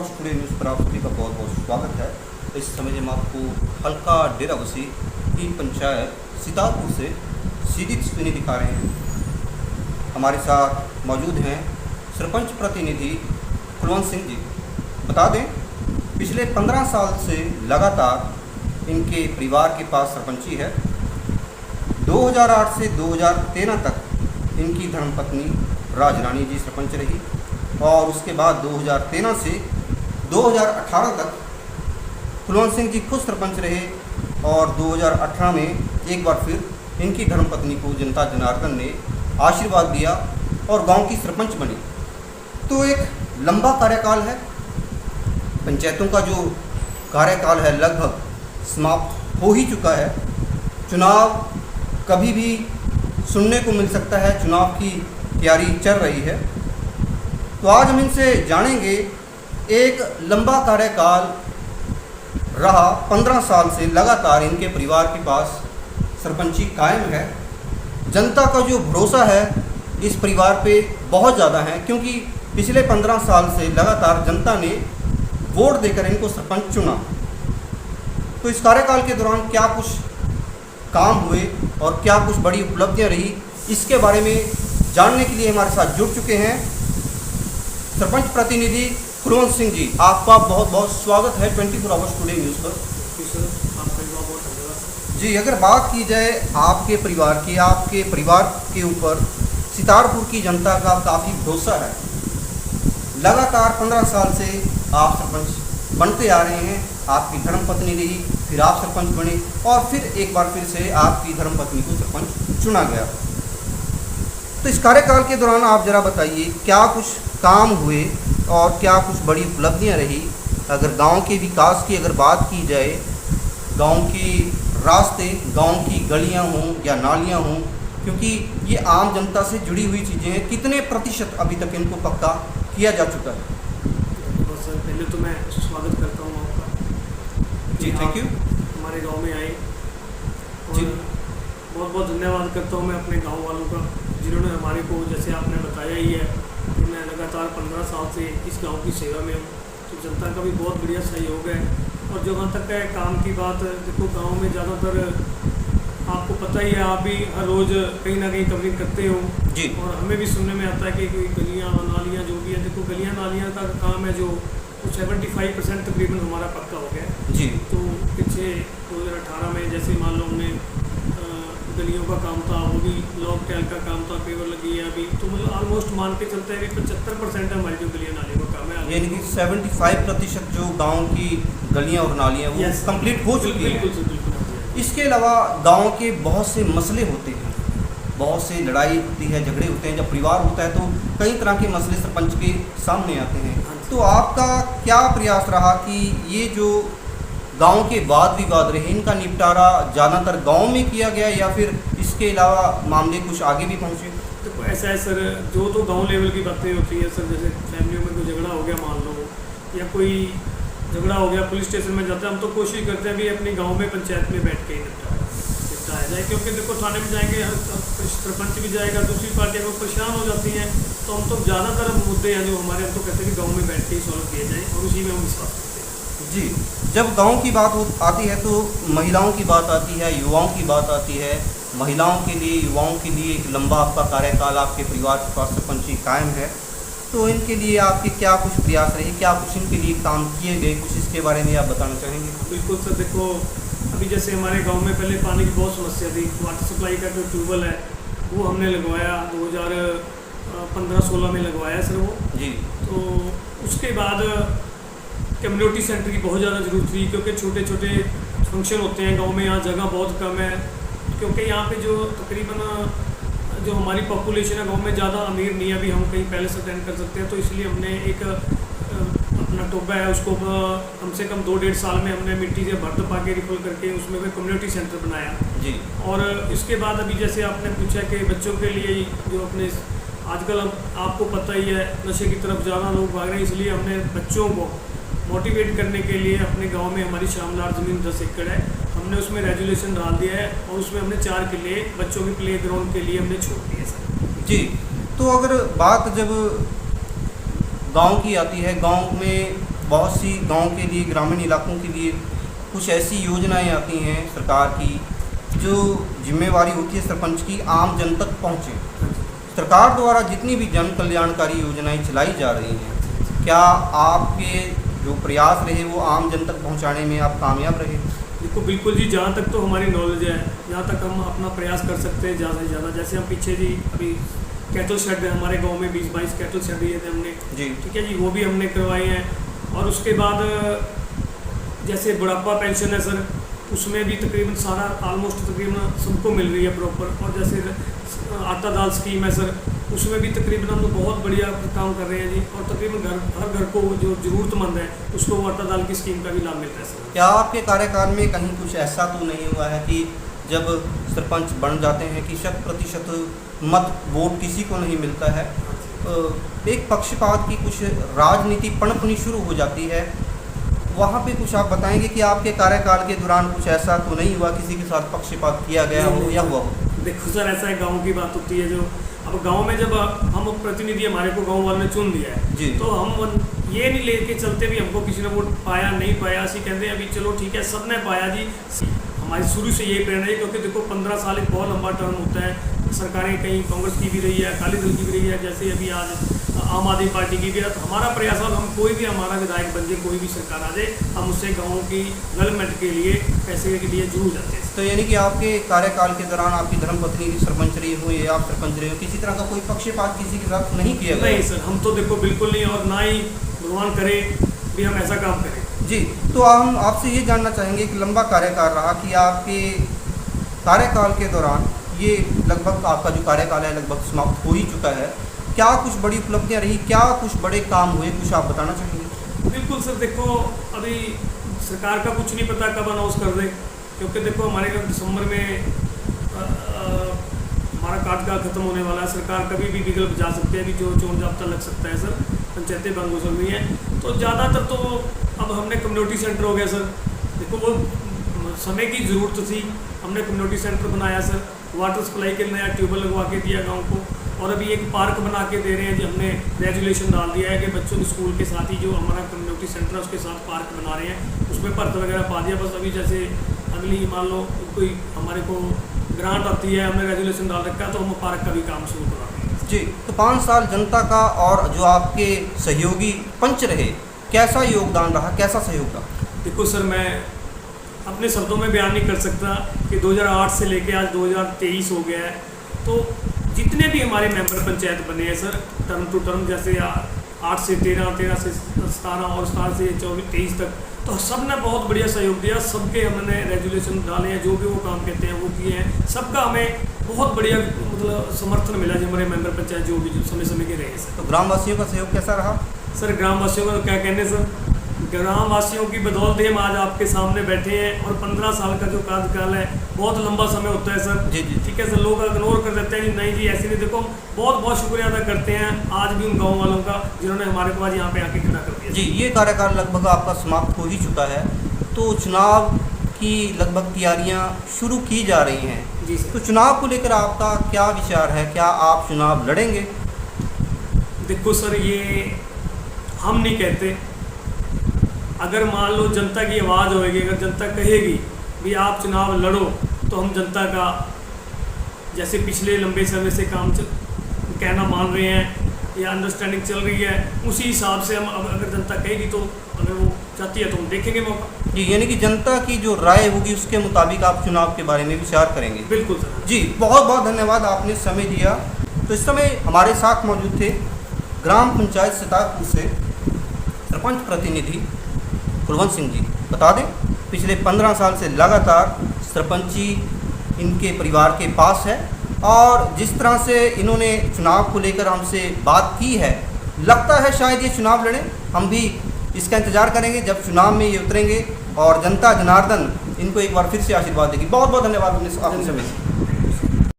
Hours today news पर आप सभी का बहुत बहुत स्वागत है। इस समय हम आपको हल्का डेराबस्सी की पंचायत सितारपुर से सीधी तस्वीरें दिखा रहे हैं। हमारे साथ मौजूद हैं सरपंच प्रतिनिधि कुलवंत सिंह जी। बता दें, पिछले 15 साल से लगातार इनके परिवार के पास सरपंची है। 2008 से 2013 तक इनकी धर्मपत्नी राजरानी जी सरपंच रही और उसके बाद 2013 से 2018 तक कुलवंत सिंह जी खुद सरपंच रहे और 2018 में एक बार फिर इनकी धर्मपत्नी को जनता जनार्दन ने आशीर्वाद दिया और गांव की सरपंच बनी। तो एक लंबा कार्यकाल है। पंचायतों का जो कार्यकाल है लगभग समाप्त हो ही चुका है। चुनाव कभी भी सुनने को मिल सकता है, चुनाव की तैयारी चल रही है। तो आज हम इनसे जानेंगे, एक लंबा कार्यकाल रहा, 15 साल से लगातार इनके परिवार के पास सरपंची कायम है। जनता का जो भरोसा है इस परिवार पे बहुत ज़्यादा है, क्योंकि पिछले 15 साल से लगातार जनता ने वोट देकर इनको सरपंच चुना। तो इस कार्यकाल के दौरान क्या कुछ काम हुए और क्या कुछ बड़ी उपलब्धियां रही, इसके बारे में जानने के लिए हमारे साथ जुड़ चुके हैं सरपंच प्रतिनिधि कुलवंत सिंह जी। आपका बहुत बहुत स्वागत है 24 आवर्स टुडे न्यूज़ पर। जी, अगर बात की जाए आपके परिवार की, आपके परिवार के ऊपर सितारपुर की जनता का काफ़ी भरोसा है। लगातार 15 साल से आप सरपंच बनते आ रहे हैं। आपकी धर्मपत्नी रही, फिर आप सरपंच बने और फिर एक बार फिर से आपकी धर्मपत्नी को सरपंच चुना गया। तो इस कार्यकाल के दौरान आप जरा बताइए, क्या कुछ काम हुए और क्या कुछ बड़ी उपलब्धियां रही। अगर गांव के विकास की अगर बात की जाए, गांव के रास्ते, गांव की गलियां हों या नालियां हों, क्योंकि ये आम जनता से जुड़ी हुई चीज़ें हैं, कितने प्रतिशत अभी तक इनको पक्का किया जा चुका है? सर, पहले तो मैं स्वागत करता हूँ आपका जी, थैंक यू। हमारे गांव में आए जी, बहुत बहुत धन्यवाद करता हूँ मैं अपने गांव वालों का, जिन्होंने हमारे को, जैसे आपने बताया ही है कि मैं लगातार 15 साल से इस गांव की सेवा में हूँ। तो जनता का भी बहुत बढ़िया सहयोग है। और जहाँ तक है काम की बात, देखो गांव में ज़्यादातर आपको पता ही है, आप भी हर रोज़ कहीं ना कहीं कवरिंग करते हो जी। और हमें भी सुनने में आता है कि कोई गलियाँ नालियाँ जो भी है, देखो गलियाँ नालियाँ का काम है जो 75% तकरीबन हमारा पक्का हो गया है। जी, तो पीछे 2018 में जैसे मान लो हमने गलियों का काम था, वो भी लॉक टैल का काम था, पेवर लगी है अभी, तो मतलब ऑलमोस्ट मान के चलते हैं कि 75% है हमारी जो गलियाँ नालियों का काम है। यानी कि 75% जो गांव की गलियां और नालियां वो कंप्लीट हो चुकी हैं। बिल्कुल। इसके अलावा गांव के बहुत से मसले होते हैं, बहुत से लड़ाई होती है, झगड़े होते हैं। जब परिवार होता है तो कई तरह के मसले सरपंच के सामने आते हैं। तो आपका क्या प्रयास रहा कि ये जो गांव के वाद विवाद रहे, इनका निपटारा ज़्यादातर गांव में किया गया या फिर इसके अलावा मामले कुछ आगे भी पहुंचे? तो ऐसा है सर, जो तो गांव लेवल की बातें होती है सर, जैसे फैमिलियों में कोई झगड़ा हो गया मान लो, या कोई झगड़ा हो गया पुलिस स्टेशन में जाते हैं, हम तो कोशिश करते हैं भी अपने गांव में पंचायत में बैठ के ही निपटाया जाए। क्योंकि देखो थाने में जाएंगे, सरपंच भी जाएगा, दूसरी पार्टियाँ को परेशान हो जाती हैं। तो हम तो ज़्यादातर मुद्दे हैं जो हमारे, हम तो कहते हैं कि गाँव में बैठ के ही सॉल्व किए जाए और उसी में हम विश्वास करते हैं। जी, जब गांव की बात आती है तो महिलाओं की बात आती है, युवाओं की बात आती है। महिलाओं के लिए, युवाओं के लिए एक लंबा आपका कार्यकाल आपके परिवार के पास सरपंची कायम है। तो इनके लिए आपके क्या कुछ प्रयास रहे, क्या कुछ इनके लिए काम किए गए, कुछ इसके बारे में आप बताना चाहेंगे? बिल्कुल सर, देखो अभी जैसे हमारे गांव में पहले पानी की बहुत समस्या थी। वाटर सप्लाई का जो ट्यूबवेल है वो हमने लगवाया 2015-16 में लगवाया सर वो। जी। तो उसके बाद कम्युनिटी सेंटर की बहुत ज़्यादा ज़रूरत थी, क्योंकि छोटे छोटे फंक्शन होते हैं गांव में, यहाँ जगह बहुत कम है। क्योंकि यहाँ पे जो तकरीबन जो हमारी पॉपुलेशन है गांव में ज़्यादा अमीर नहीं है, अभी हम कहीं पहले से अटेंड कर सकते हैं। तो इसलिए हमने एक अपना टोबा है, उसको कम से कम 2-1.5 साल में हमने मिट्टी से भर पा के रिफिल करके उसमें भी कम्युनिटी सेंटर बनाया। जी। और इसके बाद अभी जैसे आपने पूछा कि बच्चों के लिए जो अपने आजकल अब आपको पता ही है नशे की तरफ ज़्यादा लोग भाग रहे हैं, इसलिए हमने बच्चों को मोटिवेट करने के लिए अपने गांव में हमारी शामलार ज़मीन 10 एकड़ है, हमने उसमें रेजुलेशन डाल दिया है और उसमें हमने 4 किले बच्चों के प्ले ग्राउंड के लिए हमने छोड़ दिए सर। जी, तो अगर बात जब गांव की आती है, गांव में बहुत सी गांव के लिए, ग्रामीण इलाकों के लिए कुछ ऐसी योजनाएं आती हैं सरकार की जो जिम्मेवारी होती है सरपंच की आम जन तक पहुँचे। सरकार द्वारा जितनी भी जन कल्याणकारी योजनाएं चलाई जा रही हैं, क्या आपके जो प्रयास रहे वो आम जन तक पहुंचाने में आप कामयाब रहे? देखो बिल्कुल जी, जहाँ तक तो हमारी नॉलेज है, जहाँ तक हम अपना प्रयास कर सकते हैं ज़्यादा से ज़्यादा। जैसे हम पीछे जी अभी कैटल शेड हमारे गांव में 20-22 कैटल शेड दिए थे हमने जी, ठीक है जी, वो भी हमने करवाए हैं। और उसके बाद जैसे बुढ़ापा पेंशन है सर, उसमें भी तकरीबन सारा ऑलमोस्ट तकरीबन सबको मिल रही है प्रॉपर। और जैसे आटा दाल स्कीम है सर, उसमें भी तकरीबन हम लोग बहुत बढ़िया काम कर रहे हैं जी। और तकरीबन हर घर को जो ज़रूरतमंद है उसको वो आटा दाल की स्कीम का भी लाभ मिलता है सर। क्या आपके कार्यकाल में कहीं कुछ ऐसा तो नहीं हुआ है कि जब सरपंच बन जाते हैं कि 100% मत वोट किसी को नहीं मिलता है, एक पक्षपात की कुछ राजनीति पनपनी शुरू हो जाती है, वहाँ पे कुछ आप बताएंगे कि आपके कार्यकाल के दौरान कुछ ऐसा तो नहीं हुआ, किसी के साथ पक्षपात किया गया हो या हुआ हो? देखो सर, ऐसा है गांव की बात होती है जो अब गांव में जब हम प्रतिनिधि हमारे को गांव वालों ने चुन दिया जी। है, तो हम ये नहीं लेके चलते भी हमको किसी ने वोट पाया नहीं पाया, ऐसे कहते हैं अभी चलो ठीक है सबने पाया जी। हमारी शुरू से यही प्रेरणा है, क्योंकि देखो 15 साल एक बहुत लंबा टर्म होता है। सरकारें कहीं कांग्रेस की भी रही है, अकाली दल की भी रही है, जैसे अभी आज आम आदमी पार्टी की भी है। तो हमारा प्रयास है हम कोई भी हमारा विधायक बन जाए, कोई भी सरकार आ जाए, हम उससे गाँव की डेवलपमेंट के लिए पैसे के लिए जरूर जाते हैं। तो यानी कि आपके कार्यकाल के दौरान आपकी धर्मपत्नी सरपंच रही हो या आप सरपंच रहे हो, किसी तरह का कोई पक्षपात किसी के साथ नहीं किया गया? नहीं सर, हम तो देखो बिल्कुल नहीं, और ना ही भगवान करे भी हम ऐसा काम करें जी। तो हम आपसे ये जानना चाहेंगे कि लंबा कार्यकाल रहा कि आपके कार्यकाल के दौरान ये लगभग आपका जो कार्यकाल है लगभग समाप्त हो ही चुका है, क्या कुछ बड़ी उपलब्धियां रही, क्या कुछ बड़े काम हुए, कुछ आप बताना चाहेंगे? बिल्कुल सर, देखो अभी सरकार का कुछ नहीं पता कब अनाउंस कर दे, क्योंकि देखो हमारे घर दिसंबर में हमारा कार्यकाल खत्म होने वाला है। सरकार कभी भी विकल्प जा सकते हैं, अभी जो चोर जाब्ता लग सकता है सर, पंचायतें बंद हो चल रही हैं। तो ज़्यादातर तो अब हमने कम्युनिटी सेंटर हो गया सर, देखो वो समय की ज़रूरत थी, हमने कम्युनिटी सेंटर बनाया सर, वाटर सप्लाई के नया ट्यूबवेल लगवा के दिया गाँव को, और अभी एक पार्क बना के दे रहे हैं जी। हमने रेजुलेशन डाल दिया है कि बच्चों के स्कूल के साथ ही जो हमारा कम्युनिटी सेंटर है उसके साथ पार्क बना रहे हैं, उसमें भर्त वगैरह पा दिया। बस अभी जैसे अगली मान लो कोई हमारे को ग्रांट आती है, हमने रेजुलेशन डाल रखा है, तो हम पार्क का भी काम शुरू करा रहे हैं जी। तो 5 साल जनता का और जो आपके सहयोगी पंच रहे, कैसा योगदान रहा, कैसा सहयोग रहा? देखो सर, मैं अपने शब्दों में बयान नहीं कर सकता कि 2008 से लेके आज 2023 हो गया है, तो जितने भी हमारे मेंबर पंचायत बने हैं सर टर्म टू टर्म, जैसे 8 से 13, 13 से 17 और 17 से 24-23 तक, तो सब ने बहुत बढ़िया सहयोग दिया। सबके हमने रेजुलेशन डाले हैं, जो भी वो काम कहते हैं वो किए हैं, सबका हमें बहुत बढ़िया मतलब समर्थन मिला जो हमारे मेंबर पंचायत जो भी समय समय के रहे सर। तो ग्रामवासियों का सहयोग कैसा रहा? सर ग्रामवासियों का तो क्या कहने सर, ग्रामवासियों की बदौलत हम आज आपके सामने बैठे हैं। और 15 साल का जो कार्यकाल है बहुत लंबा समय होता है सर जी जी। ठीक है सर, लोग इग्नोर कर देते हैं कि नहीं जी ऐसे नहीं। देखो बहुत बहुत शुक्रिया अदा करते हैं आज भी उन गाँव वालों का जिन्होंने हमारे को आज यहाँ पे आके खड़ा कर दिया जी। ये कार्यकाल लगभग आपका समाप्त हो ही चुका है, तो चुनाव की लगभग तैयारियां शुरू की जा रही हैं जी सर। तो चुनाव को लेकर आपका क्या विचार है, क्या आप चुनाव लड़ेंगे? देखो सर, ये हम नहीं कहते, अगर मान लो जनता की आवाज़ होएगी, अगर जनता कहेगी भी आप चुनाव लड़ो, तो हम जनता का जैसे पिछले लंबे समय से काम कहना मान रहे हैं या अंडरस्टैंडिंग चल रही है, उसी हिसाब से हम अगर जनता कहेगी तो अगर वो चाहती है तो हम देखेंगे मौका। जी, यानी कि जनता की जो राय होगी उसके मुताबिक आप चुनाव के बारे में विचार करेंगे? बिल्कुल सर जी। बहुत बहुत धन्यवाद, आपने समय दिया। तो इस समय हमारे साथ मौजूद थे ग्राम पंचायत सीतापुर से सरपंच प्रतिनिधि कुलवंत सिंह जी। बता दें पिछले 15 साल से लगातार सरपंची इनके परिवार के पास है, और जिस तरह से इन्होंने चुनाव को लेकर हमसे बात की है, लगता है शायद ये चुनाव लड़ें। हम भी इसका इंतज़ार करेंगे जब चुनाव में ये उतरेंगे और जनता जनार्दन इनको एक बार फिर से आशीर्वाद देगी। बहुत बहुत धन्यवाद आपने समय से।